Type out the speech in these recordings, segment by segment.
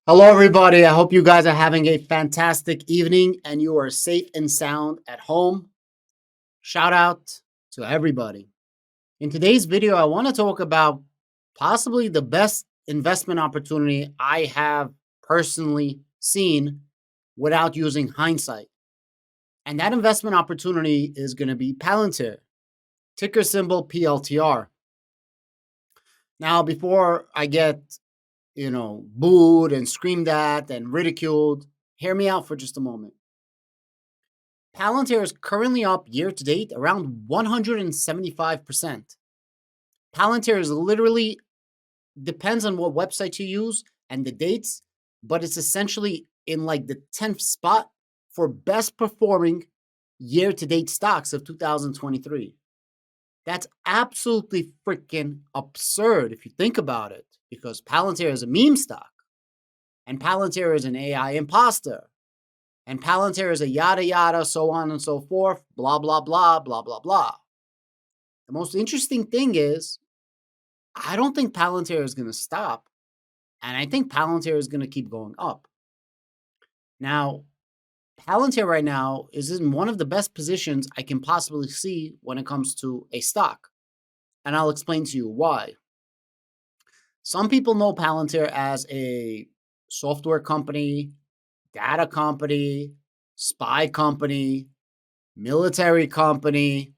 Hello, everybody. I hope you guys are having a fantastic evening and you are safe and sound at home. Shout out to everybody. In today's video, I want to talk about possibly the best investment opportunity I have personally seen without using hindsight. And that investment opportunity is going to be Palantir, ticker symbol PLTR. Now, before I get booed and screamed at and ridiculed, hear me out for just a moment. Palantir is currently up year to date around 175%. Palantir is literally depends on what website you use and the dates, but it's essentially in like the 10th spot for best performing year to date stocks of 2023. That's absolutely freaking absurd if you think about it, because Palantir is a meme stock and Palantir is an AI imposter. And Palantir is a yada yada, so on and so forth, blah, blah, blah, blah, blah, blah. The most interesting thing is, I don't think Palantir is going to stop. And I think Palantir is going to keep going up. Now, Palantir right now is in one of the best positions I can possibly see when it comes to a stock. And I'll explain to you why. Some people know Palantir as a software company, data company, spy company, military company,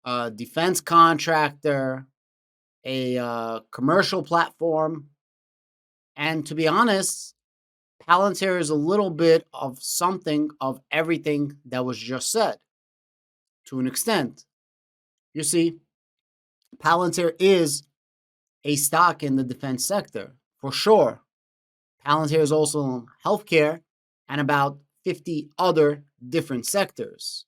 a defense contractor, a commercial platform. And to be honest, Palantir is a little bit of something of everything that was just said to an extent. You see, Palantir is a stock in the defense sector for sure. Palantir is also in healthcare and about 50 other different sectors.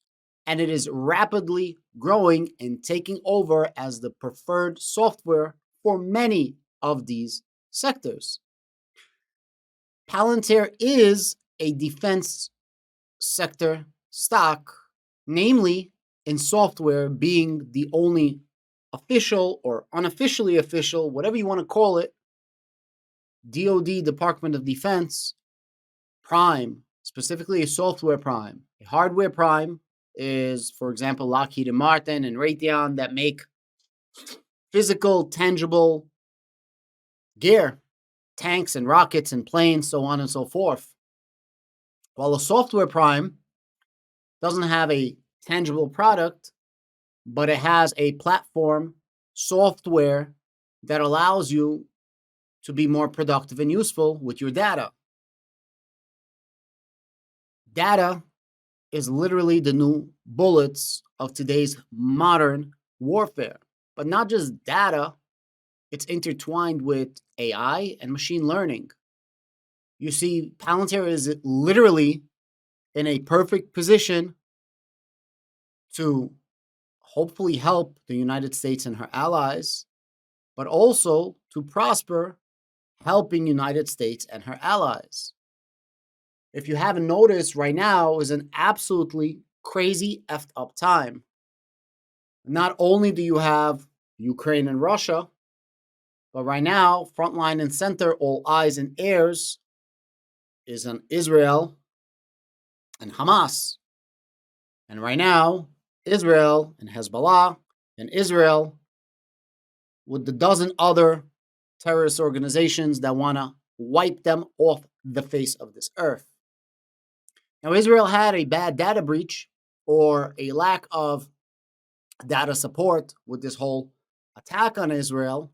And it is rapidly growing and taking over as the preferred software for many of these sectors. Palantir is a defense sector stock, namely in software being the only official or unofficially official, whatever you want to call it, DoD, Department of Defense, prime, specifically a software prime. A hardware prime is, for example, Lockheed Martin and Raytheon that make physical, tangible gear, tanks and rockets and planes, so on and so forth. While a software prime doesn't have a tangible product, but it has a platform software that allows you to be more productive and useful with your data. Data is literally the new bullets of today's modern warfare. But not just data, it's intertwined with AI and machine learning. You see, Palantir is literally in a perfect position to hopefully help the United States and her allies, but also to prosper helping United States and her allies. If you haven't noticed, right now is an absolutely crazy effed up time. Not only do you have Ukraine and Russia, but right now, frontline and center, all eyes and ears is on Israel and Hamas. And right now, Israel and Hezbollah and Israel with the dozen other terrorist organizations that want to wipe them off the face of this earth. Now, Israel had a bad data breach or a lack of data support with this whole attack on Israel,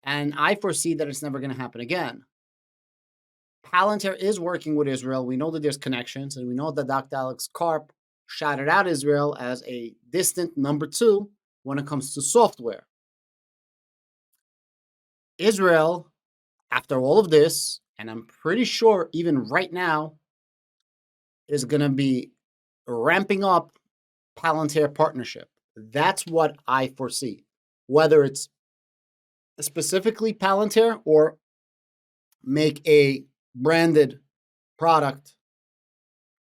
and I foresee that it's never going to happen again. Palantir is working with Israel. We know that there's connections, and we know that Dr. Alex Karp shouted out Israel as a distant number 2 when it comes to software. Israel, after all of this, and I'm pretty sure even right now, is going to be ramping up Palantir partnership. That's what I foresee. Whether it's specifically Palantir or make a branded product,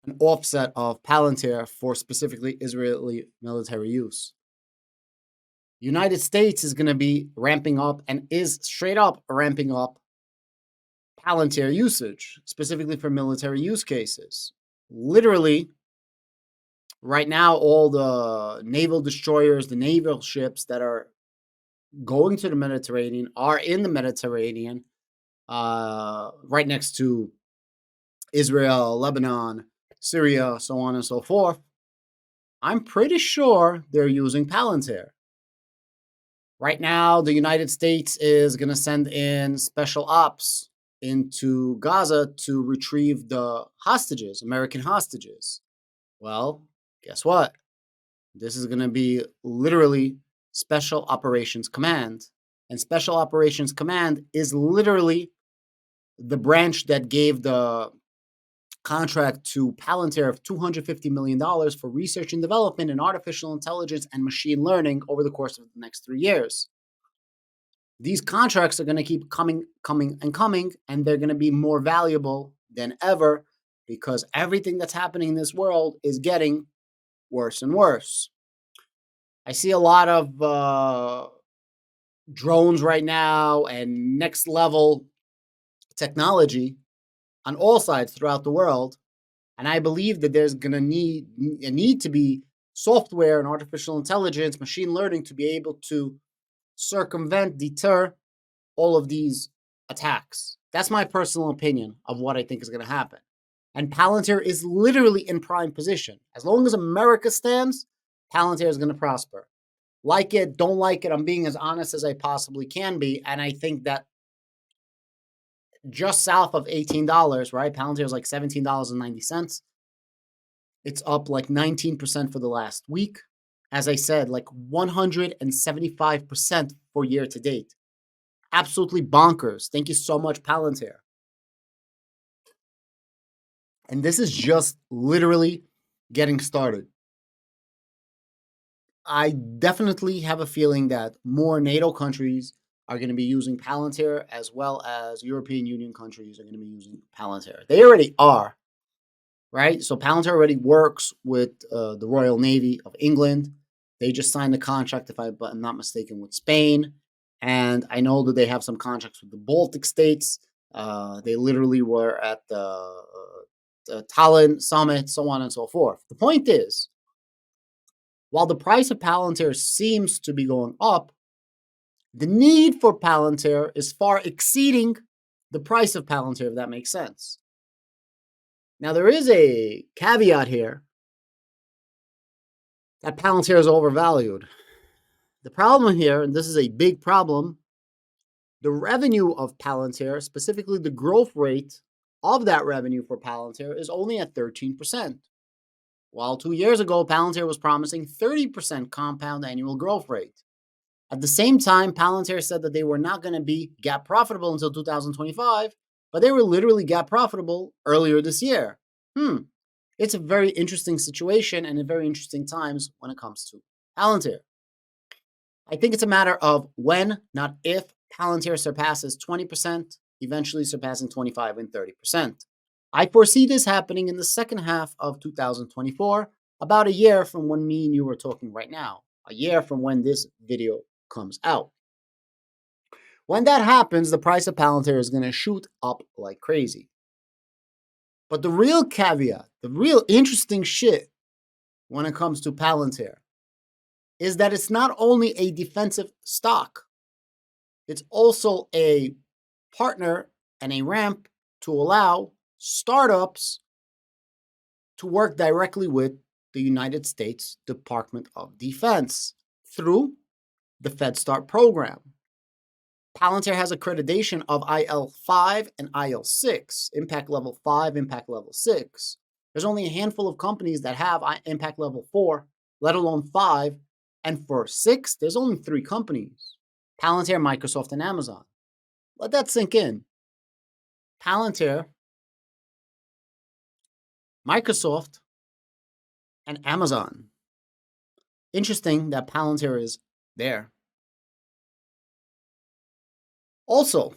an offset of Palantir for specifically Israeli military use. United States is going to be ramping up and is straight up ramping up Palantir usage, specifically for military use cases. Literally, right now, all the naval destroyers, the naval ships that are going to the Mediterranean are in the Mediterranean, right next to Israel, Lebanon, Syria, so on and so forth. I'm pretty sure they're using Palantir. Right now, the United States is going to send in special ops into Gaza to retrieve the hostages, American hostages. Well, guess what? This is going to be literally Special Operations Command. And Special Operations Command is literally the branch that gave the contract to Palantir of $250 million for research and development in artificial intelligence and machine learning over the course of the next 3 years. These contracts are going to keep coming, and they're going to be more valuable than ever because everything that's happening in this world is getting worse and worse. I see a lot of drones right now and next level technology on all sides throughout the world. And I believe that there's going to need to be software and artificial intelligence, machine learning to be able to circumvent, deter all of these attacks. That's my personal opinion of what I think is going to happen. And Palantir is literally in prime position. As long as America stands, Palantir is going to prosper. Like it, don't like it, I'm being as honest as I possibly can be. And I think that just south of $18, right? Palantir is like $17.90. It's up like 19% for the last week. As I said, like 175% for year to date. Absolutely bonkers. Thank you so much, Palantir. And this is just literally getting started. I definitely have a feeling that more NATO countries are going to be using Palantir, as well as European Union countries are going to be using Palantir. They already are, right? So Palantir already works with the Royal Navy of England. They just signed a contract, if I'm not mistaken, with Spain. And I know that they have some contracts with the Baltic states. They literally were at the Tallinn summit, so on and so forth. The point is, while the price of Palantir seems to be going up, the need for Palantir is far exceeding the price of Palantir, if that makes sense. Now, there is a caveat here that Palantir is overvalued. The problem here, and this is a big problem, the revenue of Palantir, specifically the growth rate of that revenue for Palantir, is only at 13%. While 2 years ago, Palantir was promising 30% compound annual growth rate. At the same time, Palantir said that they were not going to be GAAP profitable until 2025, but they were literally GAAP profitable earlier this year. It's a very interesting situation and a very interesting times when it comes to Palantir. I think it's a matter of when, not if, Palantir surpasses 20%, eventually surpassing 25 and 30%. I foresee this happening in the second half of 2024, about a year from when me and you are talking right now, a year from when this video comes out. When that happens, the price of Palantir is going to shoot up like crazy. But the real caveat, the real interesting shit when it comes to Palantir is that it's not only a defensive stock, it's also a partner and a ramp to allow startups to work directly with the United States Department of Defense through the FedStart program. Palantir has accreditation of IL5 and IL6, Impact Level 5, Impact Level 6. There's only a handful of companies that have Impact Level 4, let alone 5. And for 6, there's only 3 companies: Palantir, Microsoft, and Amazon. Let that sink in. Palantir, Microsoft, and Amazon. Interesting that Palantir is there. Also,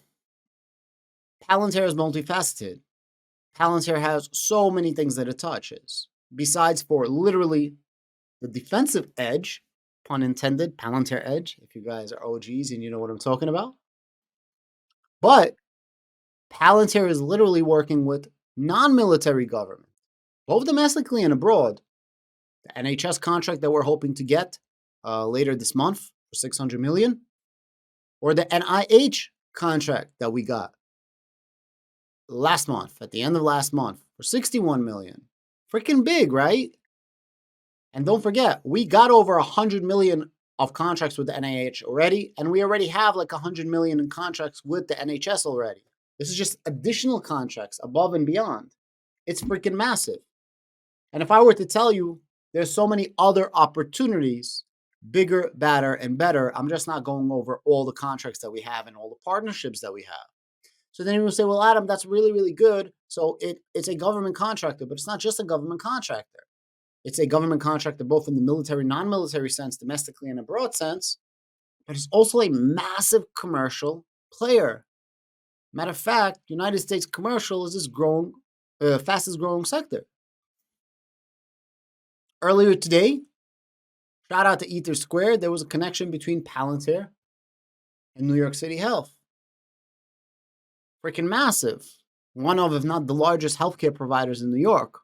Palantir is multifaceted. Palantir has so many things that it touches. Besides for literally the defensive edge, pun intended, Palantir edge, if you guys are OGs and you know what I'm talking about. But Palantir is literally working with non-military government, both domestically and abroad. The NHS contract that we're hoping to get later this month for 600 million, or the NIH contract that we got last month, at the end of last month, for 61 million. Freaking big, right? And don't forget, we got over 100 million of contracts with the NIH already, and we already have like 100 million in contracts with the NHS already. This is just additional contracts above and beyond. It's freaking massive. And if I were to tell you there's so many other opportunities, bigger, badder, and better, I'm just not going over all the contracts that we have and all the partnerships that we have. So then you will say, well, Adam, that's really, really good. So it's a government contractor, but it's not just a government contractor. It's a government contractor both in the military, non-military sense, domestically and abroad sense, but it's also a massive commercial player. Matter of fact, United States commercial is this growing, fastest growing sector. Earlier today, shout out to Ether Squared, there was a connection between Palantir and New York City Health. Freaking massive. One of, if not the largest healthcare providers in New York.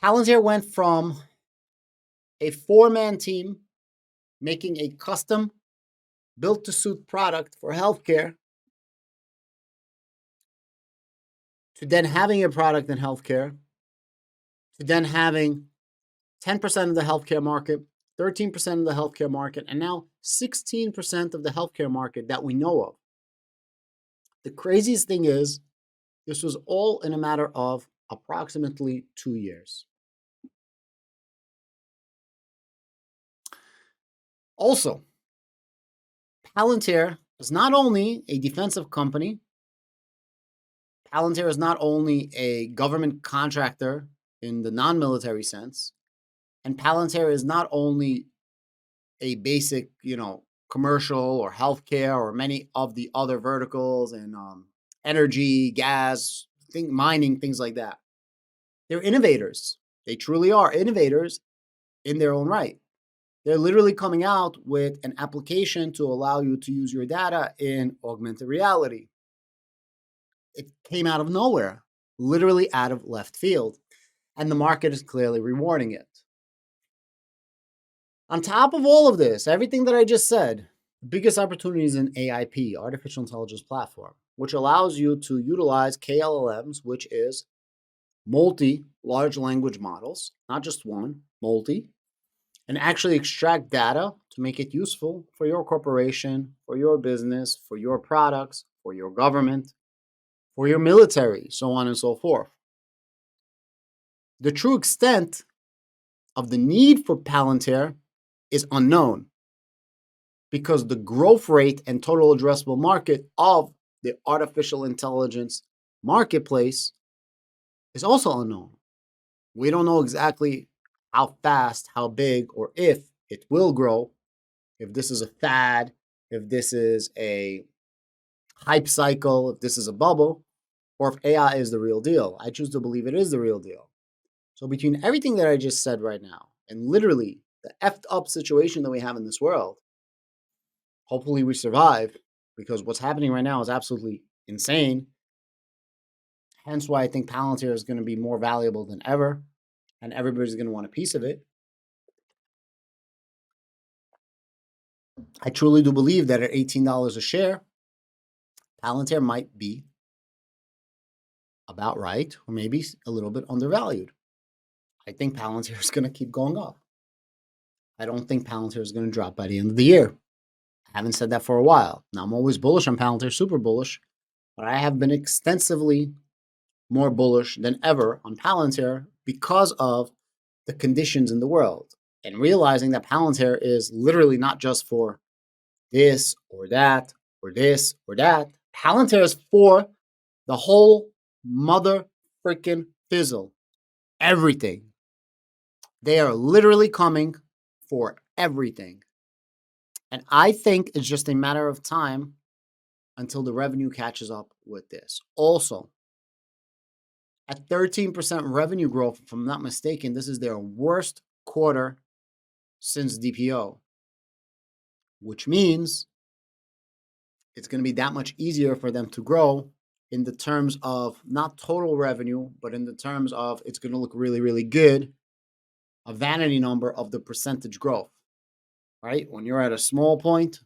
Palantir went from a 4-man team making a custom built-to-suit product for healthcare to then having a product in healthcare to then having 10% of the healthcare market, 13% of the healthcare market, and now 16% of the healthcare market that we know of. The craziest thing is this was all in a matter of approximately 2 years. Also, Palantir is not only a defensive company, Palantir is not only a government contractor in the non-military sense, and Palantir is not only a basic, commercial or healthcare or many of the other verticals and energy, gas, mining, things like that. They're innovators. They truly are innovators in their own right. They're literally coming out with an application to allow you to use your data in augmented reality. It came out of nowhere, literally out of left field, and the market is clearly rewarding it. On top of all of this, everything that I just said, the biggest opportunities in AIP, artificial intelligence platform, which allows you to utilize KLLMs, which is multi large language models, not just one, multi, and actually extract data to make it useful for your corporation, for your business, for your products, for your government, for your military, so on and so forth. The true extent of the need for Palantir is unknown because the growth rate and total addressable market of the artificial intelligence marketplace is also unknown. We don't know exactly how fast, how big, or if it will grow, if this is a fad, if this is a hype cycle, if this is a bubble, or if AI is the real deal. I choose to believe it is the real deal. So between everything that I just said right now and literally the effed up situation that we have in this world, hopefully we survive because what's happening right now is absolutely insane. Hence why I think Palantir is going to be more valuable than ever and everybody's going to want a piece of it. I truly do believe that at $18 a share, Palantir might be about right or maybe a little bit undervalued. I think Palantir is going to keep going up. I don't think Palantir is going to drop by the end of the year. I haven't said that for a while. Now, I'm always bullish on Palantir, super bullish, but I have been extensively more bullish than ever on Palantir because of the conditions in the world and realizing that Palantir is literally not just for this or that or this or that. Palantir is for the whole mother freaking fizzle. Everything. They are literally coming for everything. And I think it's just a matter of time until the revenue catches up with this. Also, at 13% revenue growth, if I'm not mistaken, this is their worst quarter since DPO, which means it's going to be that much easier for them to grow in the terms of not total revenue, but in the terms of it's going to look really, really good, a vanity number of the percentage growth, right? When you're at a small point,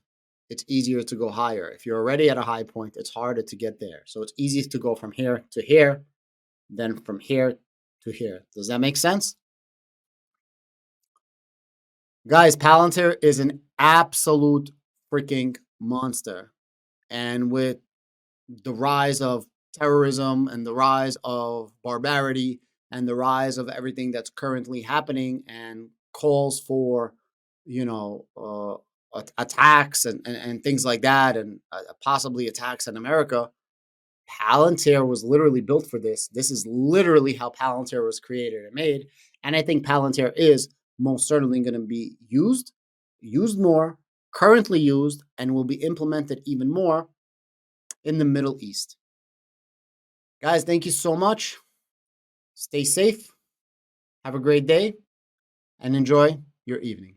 it's easier to go higher. If you're already at a high point, it's harder to get there. So it's easier to go from here to here than from here to here. Does that make sense? Guys, Palantir is an absolute freaking monster. And with the rise of terrorism and the rise of barbarity and the rise of everything that's currently happening and calls for, you know, attacks and things like that, and possibly attacks in America, Palantir was literally built for this. This is literally how Palantir was created and made. And I think Palantir is most certainly going to be used more, currently used, and will be implemented even more in the Middle East. Guys, thank you so much. Stay safe. Have a great day and enjoy your evening.